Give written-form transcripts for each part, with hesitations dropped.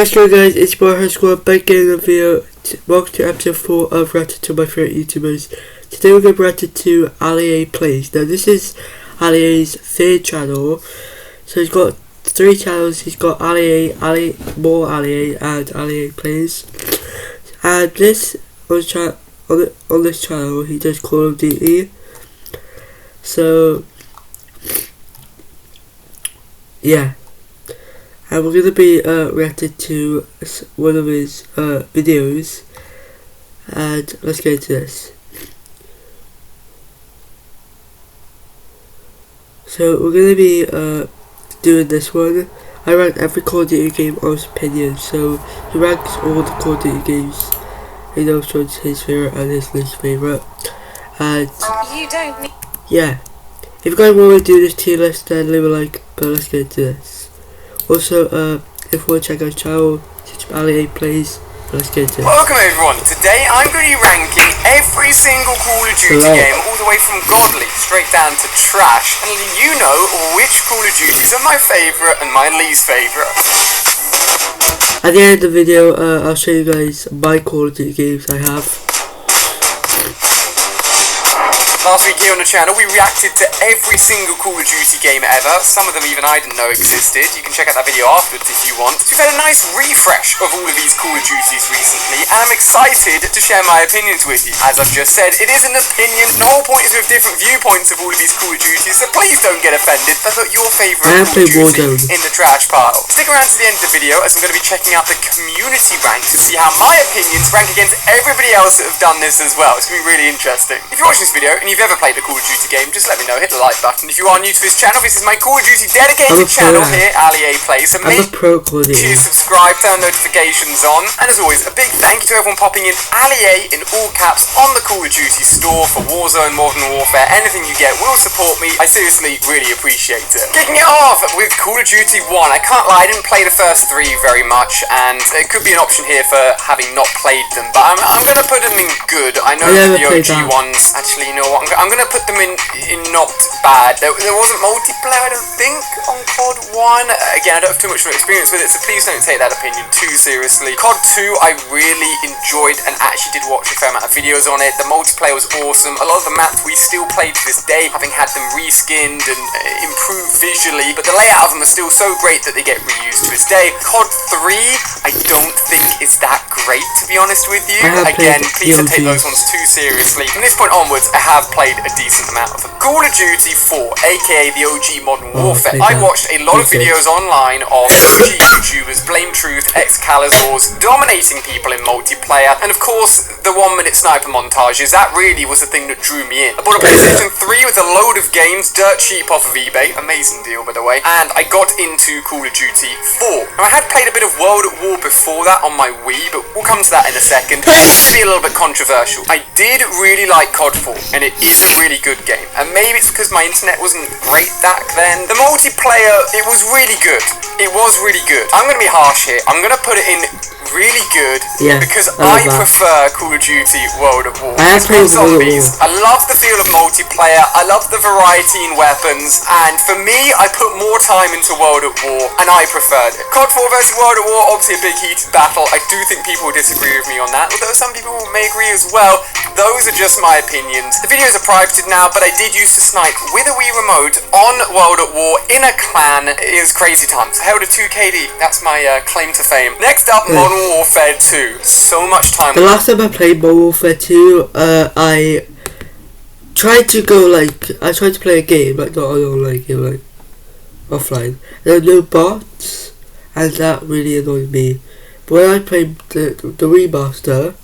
What's going on, guys? It's Bar Squad back in the video. Welcome to episode 4 of Reacting to my favourite YouTubers. Today we're going to react to Ali A Plays. Now this is Ali A's third channel. So he's got 3 channels. He's got Ali A, more Ali A, and Ali A Plays. And this on this channel he does Call of Duty. So yeah. And we're going to be reacting to one of his videos, and let's get into this. So we're going to be doing this one. I rank every Call of Duty game on his opinion, so he ranks all the Call of Duty games. He knows which one's his favourite and his least favourite. And yeah, if you guys want to do this tier list, then leave a like, but let's get into this. Also, if you want to check out his channel, Ali A Plays. Let's get into it. Welcome everyone. Today I'm going to be ranking every single Call of Duty game, all the way from godly straight down to trash, and letting you know which Call of Duties are my favourite and my least favourite. At the end of the video, I'll show you guys my Call of Duty games I have. Last week here on the channel, we reacted to every single Call of Duty game ever. Some of them even I didn't know existed. You can check out that video afterwards if you want. So we've had a nice refresh of all of these Call of Duties recently, and I'm excited to share my opinions with you. As I've just said, it is an opinion. The whole point is we have different viewpoints of all of these Call of Duties, so please don't get offended if I put your favourite Call of Duty in the trash pile. Stick around to the end of the video, as I'm going to be checking out the community rank to see how my opinions rank against everybody else that have done this as well. It's going to be really interesting. If you're watching this video and you've ever played a Call of Duty game, just let me know, hit the like button. If you are new to this channel, this is my Call of Duty dedicated channel here, Ali A Plays, so make sure you subscribe, turn notifications on, and as always, a big thank you to everyone popping in Ali A in all caps on the Call of Duty store for Warzone, Modern Warfare. Anything you get will support me. I seriously really appreciate it. Kicking it off with Call of Duty 1. I can't lie, I didn't play the first 3 very much, and it could be an option here for having not played them, but I'm going to put them in good. I know that the OG ones, actually, you know what, I'm going to put them in not bad. There wasn't multiplayer, I don't think, on COD 1. Again, I don't have too much experience with it, so please don't take that opinion too seriously. COD 2, I really enjoyed and actually did watch a fair amount of videos on it. The multiplayer was awesome. A lot of the maps we still play to this day, having had them reskinned and improved visually, but the layout of them are still so great that they get reused to this day. COD 3, I don't think is that great, to be honest with you. Again, please don't take those ones too seriously. From this point onwards, I have played a decent amount of them. Call of Duty 4, aka the OG Modern Warfare. I watched a lot of videos online of OG YouTubers, Blame Truth, Excaliburs, dominating people in multiplayer, and of course, the 1-minute sniper montages. That really was the thing that drew me in. I bought a PlayStation 3 with a load of games, dirt cheap off of eBay, amazing deal by the way, and I got into Call of Duty 4. Now I had played a bit of World at War before that on my Wii, but we'll come to that in a second. It's be a little bit controversial. I did really like COD 4, and it is a really good game, and maybe it's because my internet wasn't great back then. The multiplayer, it was really good. It was really good. I'm going to be harsh here. I'm going to put it in really good, because I prefer Call of Duty World at War. Zombies. I love the feel of multiplayer. I love the variety in weapons, and for me, I put more time into World at War, and I preferred it. COD 4 versus World at War, obviously a big heated battle. I do think people will disagree with me on that, although some people may agree as well. Those are just my opinions. The videos are privated now, but I did used to snipe with a Wii remote on World at War in a clan. It was crazy times. I held a 2KD. That's my claim to fame. Next up, Modern Warfare 2. So much time. The last time I played Modern Warfare 2, I tried to play a game, but not an online game, like offline. There were no bots, and that really annoyed me. But when I played the remaster,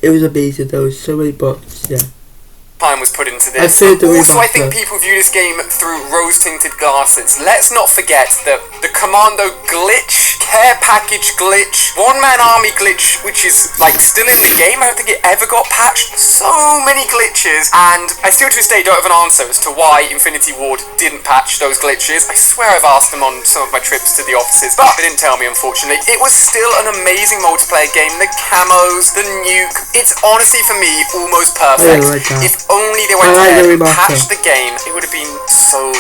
it was amazing. There was so many bots, yeah. Time was put into this. Also, I think people view this game through rose-tinted glasses. Let's not forget that the Commando glitch, care package glitch, one-man army glitch, which is like still in the game. I don't think it ever got patched. So many glitches, and I still to this day don't have an answer as to why Infinity Ward didn't patch those glitches. I swear I've asked them on some of my trips to the offices, but they didn't tell me, unfortunately. It was still an amazing multiplayer game. The camos, the nuke, it's honestly for me almost perfect. If only they went ahead and patched the game, it would have been so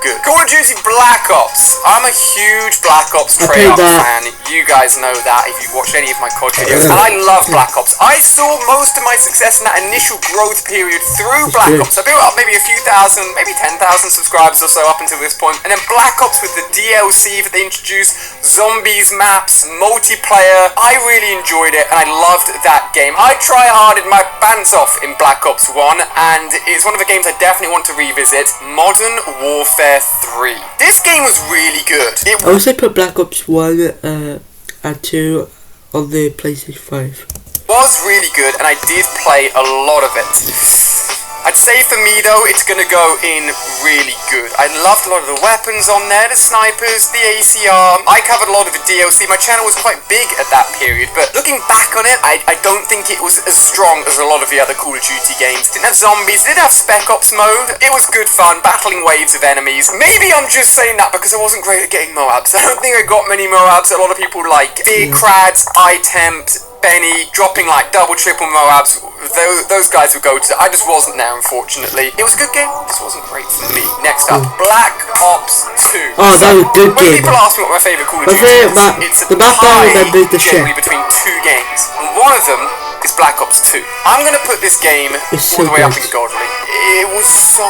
good. Call of Duty Black Ops. I'm a huge Black Ops Treyarch fan. You guys know that if you've watched any of my COD videos. And I love Black Ops. I saw most of my success in that initial growth period through Black Ops. I built up maybe a few thousand, maybe 10,000 subscribers or so up until this point. And then Black Ops with the DLC that they introduced, zombies maps, multiplayer. I really enjoyed it and I loved that game. I try-harded my pants off in Black Ops 1 and it's one of the games I definitely want to revisit. Modern Warfare 3. This game was really good. I also put Black Ops 1 and 2 on the PlayStation 5. Was really good and I did play a lot of it. I'd say for me though, it's gonna go in really good. I loved a lot of the weapons on there, the snipers, the ACR. I covered a lot of the DLC. My channel was quite big at that period, but looking back on it, I don't think it was as strong as a lot of the other Call of Duty games. Didn't have zombies, did have Spec Ops mode. It was good fun, battling waves of enemies. Maybe I'm just saying that because I wasn't great at getting Moabs. I don't think I got many Moabs. A lot of people like Krads, iTempt, Benny, dropping like double, triple Moabs. Those guys would go to. I just wasn't there, unfortunately. It was a good game. This wasn't great for me. Next up, Black Ops 2. Oh, that was a good game. When people ask me what my favourite Call of Duty is, it's a tie generally between two games. And one of them is Black Ops 2. I'm going to put this game all the way up in godly. It was so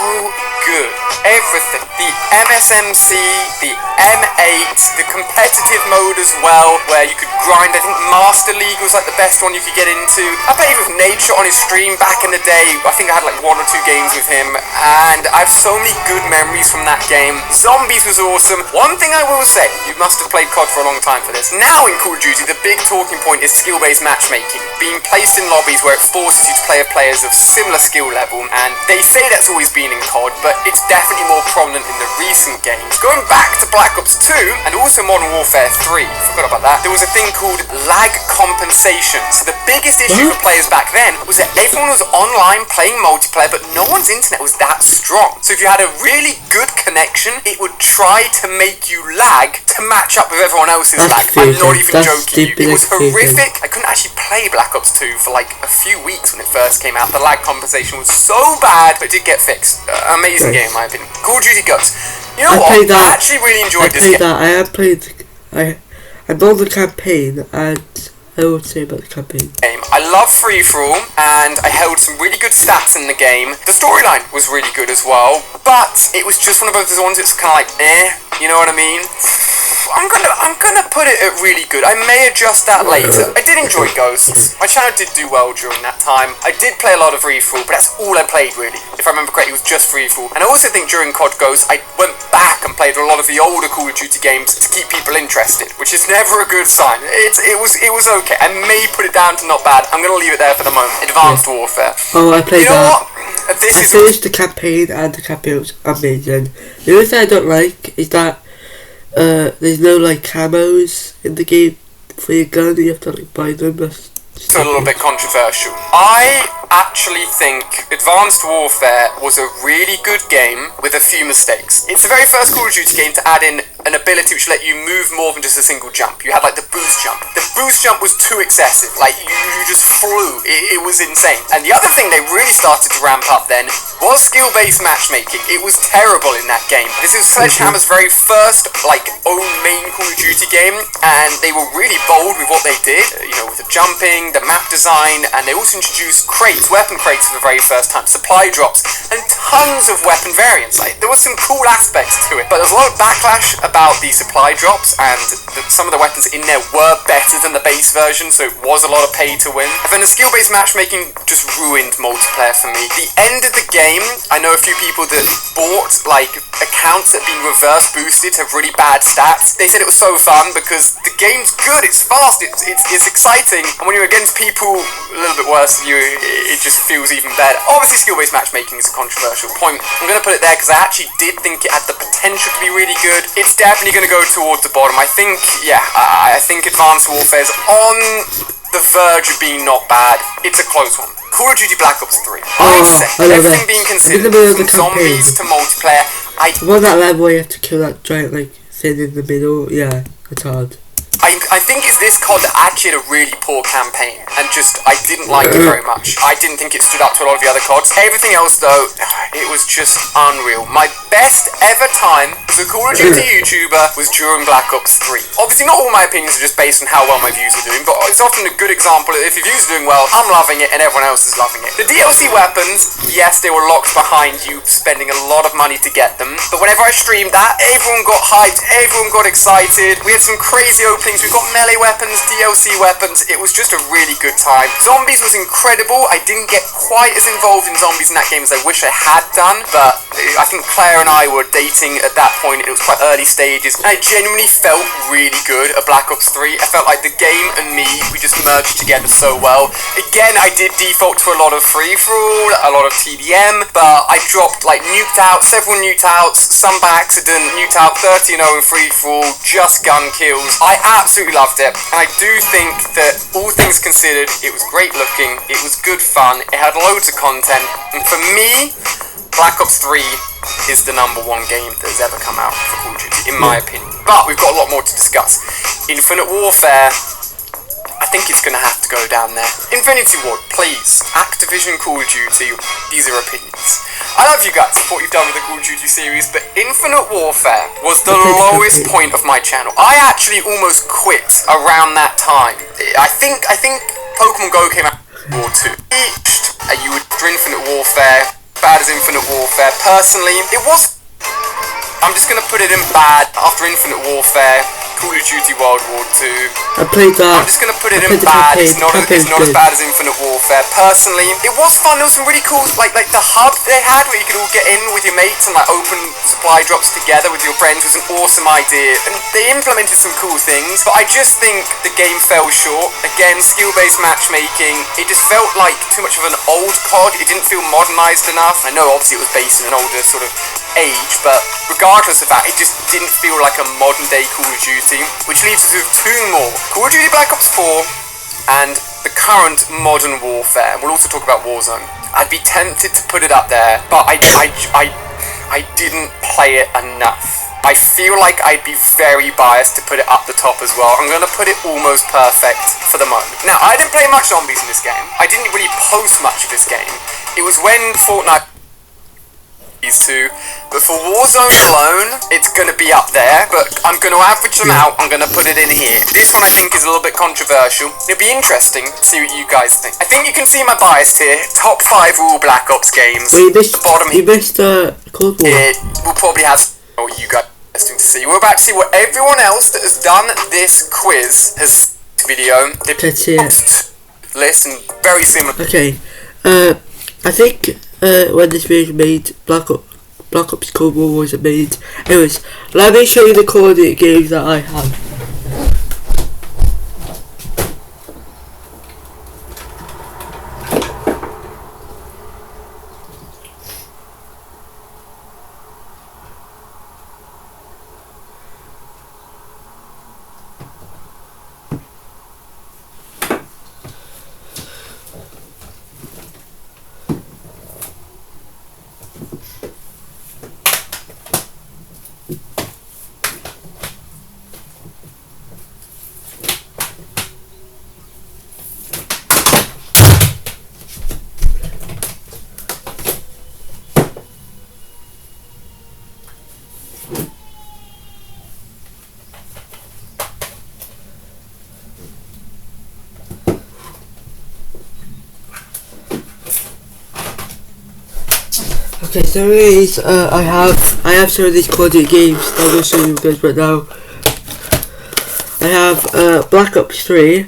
good. Everything. The MSMC, the M8, the competitive mode as well, where you could grind. I think Master League was like the best one you could get into. I played with Nature on his stream back in the day. I think I had like 1 or 2 games with him, and I have so many good memories from that game. Zombies was awesome. One thing I will say, you must have played COD for a long time for this. Now in Call of Duty, the big talking point is skill-based matchmaking, being placed in lobbies where it forces you to play with players of similar skill level, and they say that's always been in COD, but it's definitely more prominent in the recent games. Going back to Black Ops 2 and also Modern Warfare 3, forgot about that, there was a thing called lag compensation. So the biggest issue for players back then was that everyone was online playing multiplayer, but no one's internet was that strong. So if you had a really good connection, it would try to make you lag to match up with everyone else's lag. I'm not even joking you. It was horrific. I couldn't actually play Black Ops 2 for like a few weeks when it first came out. The lag compensation was so bad, but it did get fixed. Amazing game in my opinion. Call of Duty Ghosts. You know what? I actually really enjoyed this game. I have played. I bought the campaign, and I will say about the campaign. I love Free For All, and I held some really good stats in the game. The storyline was really good as well, but it was just one of those ones that's kind of like, you know what I mean? I'm gonna put it at really good. I may adjust that later. I did enjoy Ghosts. My channel did do well during that time. I did play a lot of Free For All, but that's all I played really. If I remember correctly, it was just Free For All. And I also think during COD Ghosts, I went back and played a lot of the older Call of Duty games to keep people interested, which is never a good sign. It was okay. I may put it down to not bad. I'm gonna leave it there for the moment. Advanced Warfare. Oh, I played that. You know what? I finished the campaign, and the campaign was amazing. The only thing I don't like is that there's no like camos in the game for your gun. You have to like buy them. It's a little bit controversial. I actually think Advanced Warfare was a really good game with a few mistakes. It's the very first Call of Duty game to add in an ability which let you move more than just a single jump. You had like the boost jump. The boost jump was too excessive. Like you just flew. It was insane. And the other thing they really started to ramp up then was skill-based matchmaking. It was terrible in that game. This is Sledgehammer's very first like own main Call of Duty game, and they were really bold with what they did. You know, with the jumping, the map design, and they also introduced crates, weapon crates for the very first time, supply drops, and tons of weapon variants. Like there was some cool aspects to it, but there's a lot of backlash about the supply drops, and some of the weapons in there were better than the base version, so it was a lot of pay to win. And then the skill-based matchmaking just ruined multiplayer for me. The end of the game, I know a few people that bought like accounts that have been reverse boosted to have really bad stats. They said it was so fun because the game's good, it's fast, it's exciting, and when you're against people a little bit worse than you, it just feels even better. Obviously skill-based matchmaking is a controversial point. I'm going to put it there because I actually did think it had the potential to be really good. It's definitely going to go towards the bottom. I think, yeah, I think Advanced Warfare's on the verge of being not bad. It's a close one. Call of Duty Black Ops 3. Everything being considered, from zombies to multiplayer, that level where you have to kill that giant like thing in the middle, yeah, it's hard. I think it's this COD actually had a really poor campaign, and just, I didn't like it very much. I didn't think it stood up to a lot of the other CODs. Everything else, though, it was just unreal. My best ever time as a Call of Duty YouTuber was during Black Ops 3. Obviously, not all my opinions are just based on how well my views are doing, but it's often a good example. If your views are doing well, I'm loving it, and everyone else is loving it. The DLC weapons, yes, they were locked behind you, spending a lot of money to get them, but whenever I streamed that, everyone got hyped, everyone got excited. We had some crazy openings. We got melee weapons, DLC weapons. It was just a really good time. Zombies was incredible. I didn't get quite as involved in zombies in that game as I wish I had done, but I think Claire and I were dating at that point. It was quite early stages, and I genuinely felt really good at Black Ops 3. I felt like the game and me, we just merged together so well. Again, I did default to a lot of free-for-all, a lot of TDM, but I dropped, like, nuked out, several nuked outs, some by accident, nuked out 30-0 in free-for-all, just gun kills. I absolutely loved it, and I do think that, all things considered, it was great looking, it was good fun, it had loads of content, and for me, Black Ops 3 is the #1 game that has ever come out for Call of Duty, in my opinion. But we've got a lot more to discuss. Infinite Warfare, I think it's going to have to go down there. Infinity Ward, please. Activision Call of Duty, these are opinions. I love you guys for what you've done with the Call of Duty series, but Infinite Warfare was the lowest point of my channel. I actually almost quit around that time. I think Pokemon Go came out in War 2. You would for Infinite Warfare, bad as Infinite Warfare. Personally, it was... I'm just going to put it in bad after Infinite Warfare, Call of Duty World War 2. I played that. I'm just going to put it in bad. It's not as bad as Infinite Warfare. Personally, it was fun. There was some really cool, like the hub they had where you could all get in with your mates and like open supply drops together with your friends was an awesome idea. And they implemented some cool things, but I just think the game fell short. Again, skill-based matchmaking. It just felt like too much of an old COD. It didn't feel modernized enough. I know obviously it was based in an older sort of age, but regardless of that, it just didn't feel like a modern day Call of Duty, which leaves us with two more: Call of Duty Black Ops 4 and the current Modern Warfare. We'll also talk about Warzone. I'd be tempted to put it up there, but I didn't play it enough. I feel like I'd be very biased to put it up the top as well. I'm going to put it almost perfect for the moment. Now, I didn't play much zombies in this game. I didn't really post much of this game. It was when Fortnite... these two, but for Warzone alone, it's going to be up there, but I'm going to average them out. I'm going to put it in here. This one I think is a little bit controversial. It'll be interesting to see what you guys think. I think you can see my bias here. Top 5 all Black Ops games. Well, the bottom you missed Cold War. It will probably have what you guys are interesting to see. We're about to see what everyone else that has done this quiz has video. Let's see it. List and very similar. Okay, I think when this video was made, Black Ops Cold War wasn't made. Anyways, let me show you the Call of Duty games that I have. Okay, so anyways, I have some of these Call of Duty games that I'm going to show you guys right now. I have Black Ops 3,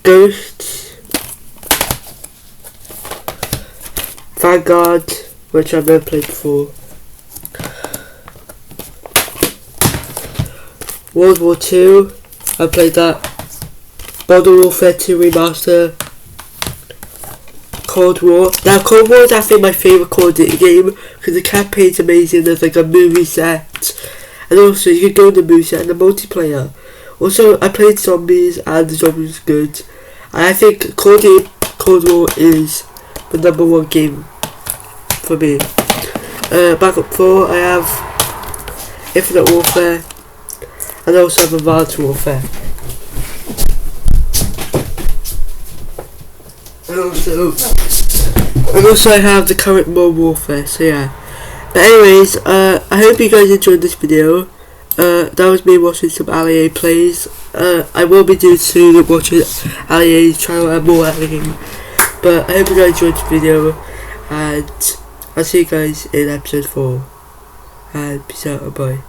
Ghosts, Vanguard, which I've never played before, World War 2, I played that, Modern Warfare 2 Remaster, Cold War. Now Cold War is actually my favourite Call of Duty game because the campaign's amazing. There's like a movie set, and also you can go in the movie set and the multiplayer. Also, I played Zombies and the Zombies was good. And I think Call of Duty Cold War is the #1 game for me. Black Ops 4, I have Infinite Warfare, and I also have Advanced Warfare. and also I have the current Modern Warfare, so yeah. But anyways, I hope you guys enjoyed this video. That was me watching some Ali A plays. I will be doing soon watching Ali A's channel and more Ali. But I hope you guys enjoyed this video, and I'll see you guys in episode 4. And peace out and bye.